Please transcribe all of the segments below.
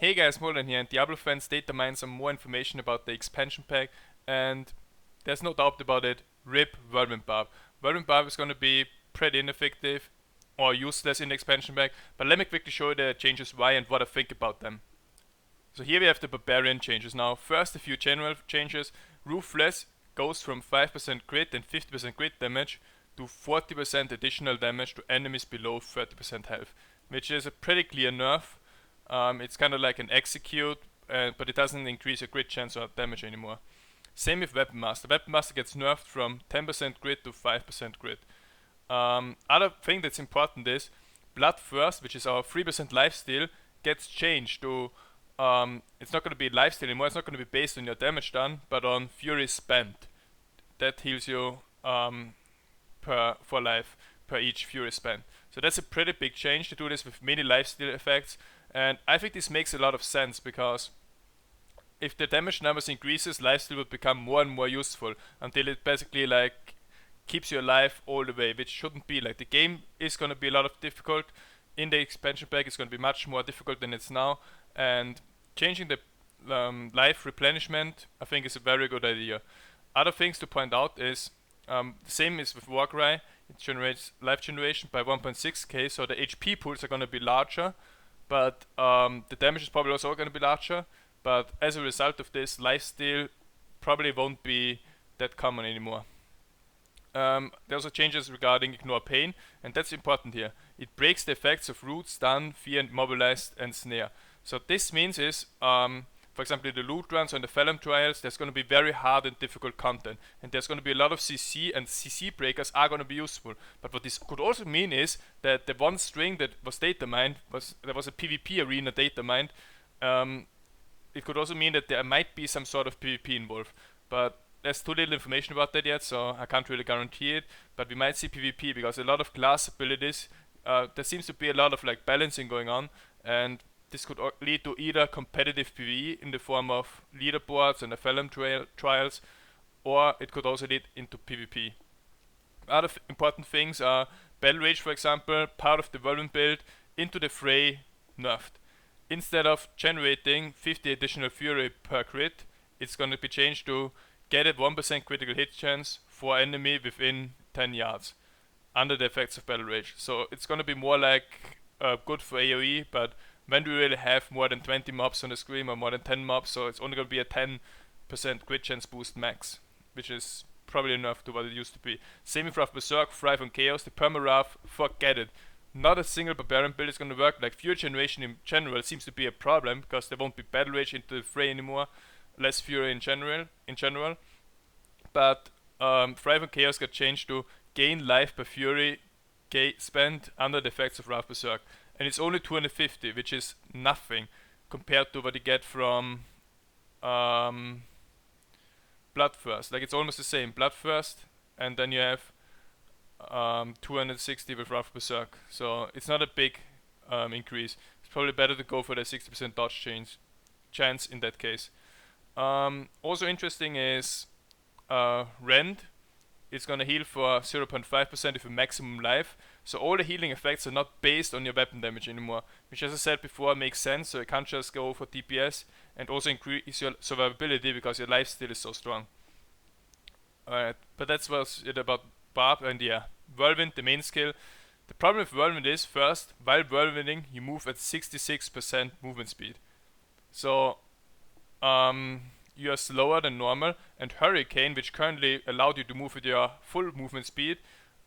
Hey guys, Moldran here, and Diablo fans data mine some more information about the expansion pack, and there's no doubt about it, rip Whirlwind Barb. Whirlwind Barb is going to be pretty ineffective or useless in the expansion pack, but let me quickly show you the changes why and what I think about them. So here we have the Barbarian changes. Now first a few general changes. Ruthless goes from 5% crit and 50% crit damage to 40% additional damage to enemies below 30% health, which is a pretty clear nerf. It's kind of like an execute, but it doesn't increase your crit chance or damage anymore. Same with Weapon Master. Weapon Master gets nerfed from 10% crit to 5% crit. Other thing that's important is Bloodthirst, which is our 3% lifesteal, gets changed to it's not going to be lifesteal anymore. It's not going to be based on your damage done, but on fury spent. That heals you for life per each fury spent. So that's a pretty big change to do this with many lifesteal effects. And I think this makes a lot of sense because if the damage numbers increases, lifesteal would become more and more useful until it basically like keeps you alive all the way, which shouldn't be. Like the game is going to be a lot of difficult. In the expansion pack it's going to be much more difficult than it's now, and changing the life replenishment I think is a very good idea. Other things to point out is the same is with Warcry. It generates life generation by 1.6k, so the HP pools are going to be larger, but the damage is probably also going to be larger. But as a result of this, lifesteal probably won't be that common anymore. There are also changes regarding Ignore Pain, and that's important here. It breaks the effects of Root, Stun, Fear, and Mobilized, and Snare. So this means is, for example, in the loot runs or in the Phelan trials, there's going to be very hard and difficult content, and there's going to be a lot of CC, and CC breakers are going to be useful. But what this could also mean is that the one string that was data mined there was a PvP arena data mined. It could also mean that there might be some sort of PvP involved, but there's too little information about that yet, so I can't really guarantee it. But we might see PvP because a lot of class abilities, there seems to be a lot of like balancing going on, and this could lead to either competitive PvE in the form of leaderboards and the Phelan trials, or it could also lead into PvP. Other important things are Battle Rage, for example, part of the Whirlwind build, into the fray nerfed. Instead of generating 50 additional fury per crit, it's going to be changed to get a 1% critical hit chance for enemy within 10 yards under the effects of Battle Rage. So it's going to be more like good for AoE, but when do we really have more than 20 mobs on the screen or more than 10 mobs, so it's only going to be a 10% crit chance boost max, which is probably enough to what it used to be. Same with Wrath Berserk, Thrive on Chaos, the Perma-Wrath, forget it. Not a single Barbarian build is going to work. Like Fury generation in general seems to be a problem because there won't be Battle Rage into the fray anymore, less Fury in general. But Thrive on Chaos got changed to gain life per Fury spent under the effects of Wrath Berserk. And it's only 250, which is nothing compared to what you get from Bloodthirst. Like it's almost the same. Bloodthirst, and then you have 260 with Wrath Berserk. So it's not a big increase. It's probably better to go for the 60% dodge chance in that case. Also interesting is Rend. It's going to heal for 0.5% with a maximum life. So all the healing effects are not based on your weapon damage anymore, which, as I said before, makes sense. So you can't just go for DPS and also increase your survivability because your life steal is so strong. Alright, but that's was it about Barb. And yeah, Whirlwind, the main skill. The problem with Whirlwind is, first, while whirlwinding, you move at 66% movement speed. So you are slower than normal, and Hurricane, which currently allowed you to move with your full movement speed,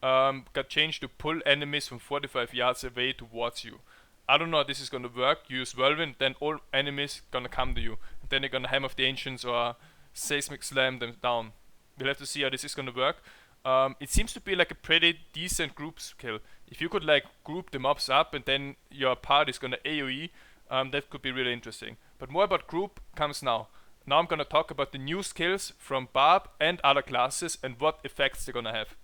got changed to pull enemies from 45 yards away towards you. I don't know how this is gonna work. You use Whirlwind, then all enemies gonna come to you, and then they're gonna Hammer of the Ancients or Seismic Slam them down. We'll have to see how this is gonna work. It seems to be like a pretty decent group skill. If you could like group the mobs up and then your part is gonna AoE, that could be really interesting. But more about group comes now. Now I'm gonna talk about the new skills from Barb and other classes and what effects they're gonna have.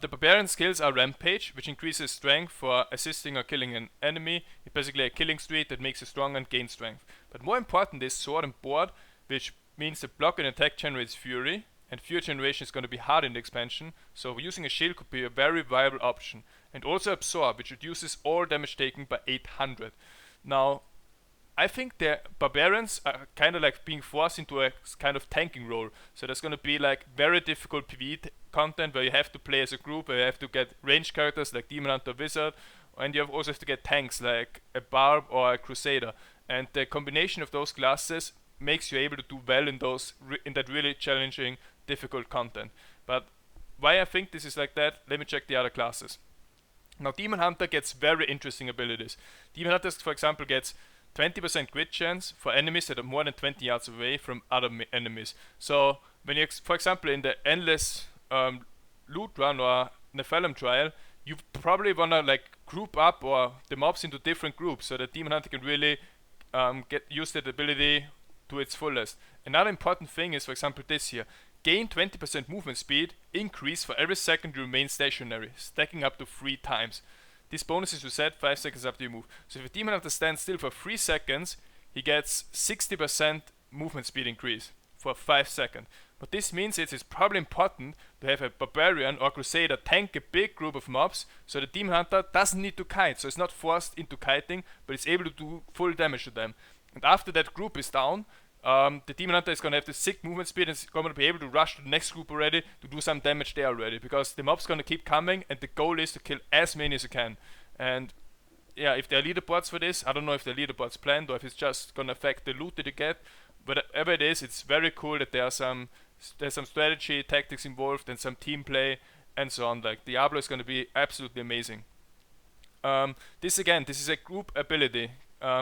The Barbarian skills are Rampage, which increases strength for assisting or killing an enemy. It's basically a killing streak that makes you strong and gain strength. But more important is Sword and Board, which means that block and attack generates Fury, and Fury generation is going to be hard in the expansion, so using a shield could be a very viable option. And also Absorb, which reduces all damage taken by 800. Now, I think the Barbarians are kind of like being forced into a kind of tanking role. So there's going to be like very difficult PvE content where you have to play as a group, where you have to get ranged characters like Demon Hunter, Wizard, and you also have to get tanks like a Barb or a Crusader. And the combination of those classes makes you able to do well in those in that really challenging, difficult content. But why I think this is like that, let me check the other classes. Now Demon Hunter gets very interesting abilities. Demon Hunter, for example, gets 20% crit chance for enemies that are more than 20 yards away from other enemies. So when you, for example, in the endless loot run or Nephalem trial, you probably wanna like group up or the mobs into different groups so that Demon Hunter can really use that ability to its fullest. Another important thing is, for example, this here. Gain 20% movement speed, increase for every second you remain stationary, stacking up to 3 times. This bonus is reset 5 seconds after you move. So if a Demon Hunter stands still for 3 seconds, he gets 60% movement speed increase for 5 seconds. What this means is it's probably important to have a Barbarian or Crusader tank a big group of mobs so the Demon Hunter doesn't need to kite. So it's not forced into kiting, but it's able to do full damage to them. And after that group is down, the Demon Hunter is going to have the sick movement speed and is going to be able to rush to the next group already to do some damage there already, because the mob's going to keep coming and the goal is to kill as many as you can. And yeah, if there are leaderboards for this, I don't know if the leaderboards planned or if it's just going to affect the loot that you get. Whatever it is, it's very cool that there's some strategy, tactics involved and some team play and so on. Like Diablo is going to be absolutely amazing. This is a group ability.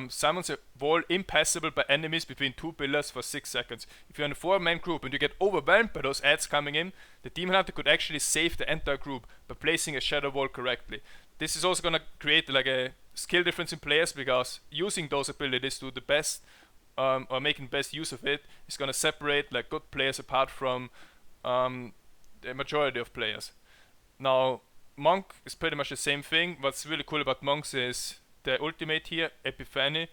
Summons a wall impassable by enemies between 2 pillars for 6 seconds. If you're in a 4-man group and you get overwhelmed by those adds coming in, the Demon Hunter could actually save the entire group by placing a shadow wall correctly. This is also going to create like a skill difference in players, because using those abilities to the best or making best use of it is going to separate like good players apart from the majority of players. Now Monk is pretty much the same thing. What's really cool about monks is the ultimate here, Epiphany.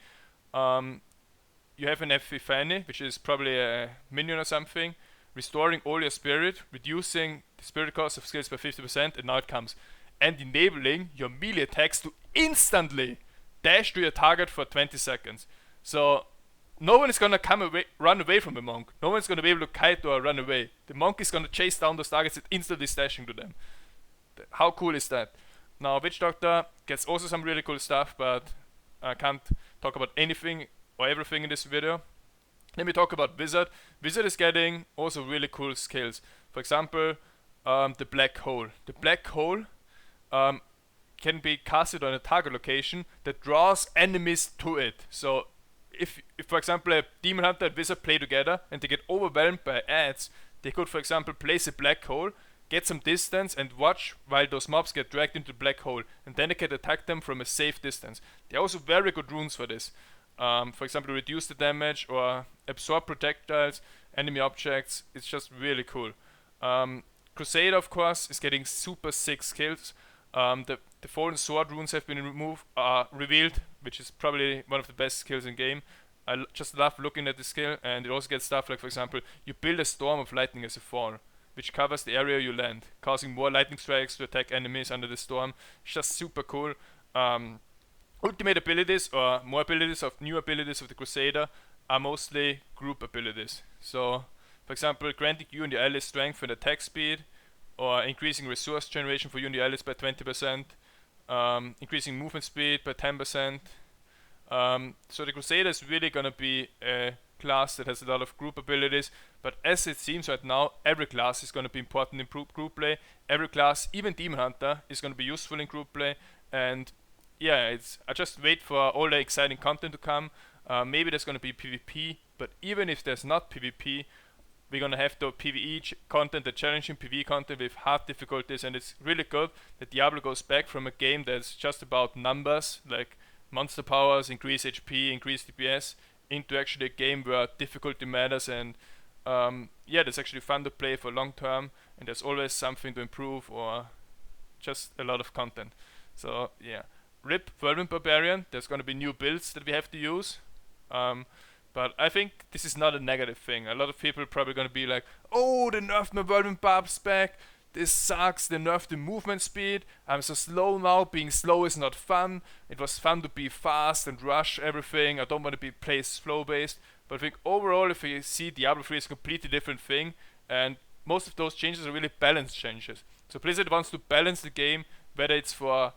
You have an Epiphany, which is probably a minion or something, restoring all your spirit, reducing the spirit cost of skills by 50%, and now it comes, and enabling your melee attacks to instantly dash to your target for 20 seconds. So no one is gonna run away from a monk. No one's gonna be able to kite or run away. The monk is gonna chase down those targets and instantly dashing to them. How cool is that? Now Witch Doctor gets also some really cool stuff, but I can't talk about anything or everything in this video. Let me talk about Wizard. Wizard is getting also really cool skills. For example, the Black Hole. The Black Hole can be casted on a target location that draws enemies to it. So if for example a Demon Hunter and Wizard play together and they get overwhelmed by adds, they could for example place a Black Hole, get some distance and watch while those mobs get dragged into the black hole, and then they can attack them from a safe distance. There are also very good runes for this. For example, reduce the damage or absorb projectiles, enemy objects. It's just really cool. Crusader, of course, is getting super sick skills. The Fallen Sword runes have been revealed, which is probably one of the best skills in game. I just love looking at the skill, and it also gets stuff like, for example, you build a storm of lightning as a fall, which covers the area you land, causing more lightning strikes to attack enemies under the storm. It's just super cool. Ultimate abilities or more abilities of new abilities of the Crusader are mostly group abilities. So, for example, granting you and your allies strength and attack speed, or increasing resource generation for you and your allies by 20%, increasing movement speed by 10%. So the Crusader is really gonna be a class that has a lot of group abilities, but as it seems right now, every class is going to be important in group play. Every class, even Demon Hunter, is going to be useful in group play, and yeah, I just wait for all the exciting content to come. Maybe there's going to be PvP, but even if there's not PvP, we're going to have the PvE content, the challenging PvE content with hard difficulties, and it's really good that Diablo goes back from a game that's just about numbers, like monster powers, increase HP, increase DPS, into actually a game where difficulty matters, and yeah, that's actually fun to play for long term, and there's always something to improve or just a lot of content. So yeah, RIP Whirlwind Barbarian, there's going to be new builds that we have to use, but I think this is not a negative thing. A lot of people are probably going to be like, oh, they nerfed my Whirlwind Barb's back, this sucks, they nerfed the movement speed, I'm so slow now, being slow is not fun, it was fun to be fast and rush everything, I don't want to be play slow based. But I think overall, if you see Diablo 3 is a completely different thing, and most of those changes are really balance changes. So Blizzard wants to balance the game, whether it's for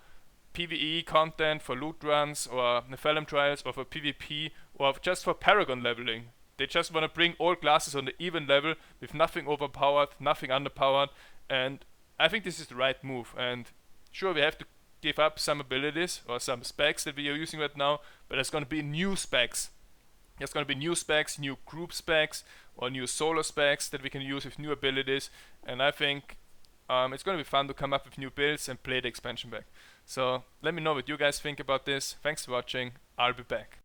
PvE content, for loot runs, or Nephalem trials, or for PvP, or just for Paragon leveling. They just want to bring all classes on the even level, with nothing overpowered, nothing underpowered, and I think this is the right move. And sure, we have to give up some abilities, or some specs that we are using right now, but there's going to be new specs. There's going to be new specs, new group specs, or new solo specs that we can use with new abilities. And I think it's going to be fun to come up with new builds and play the expansion pack. So let me know what you guys think about this. Thanks for watching. I'll be back.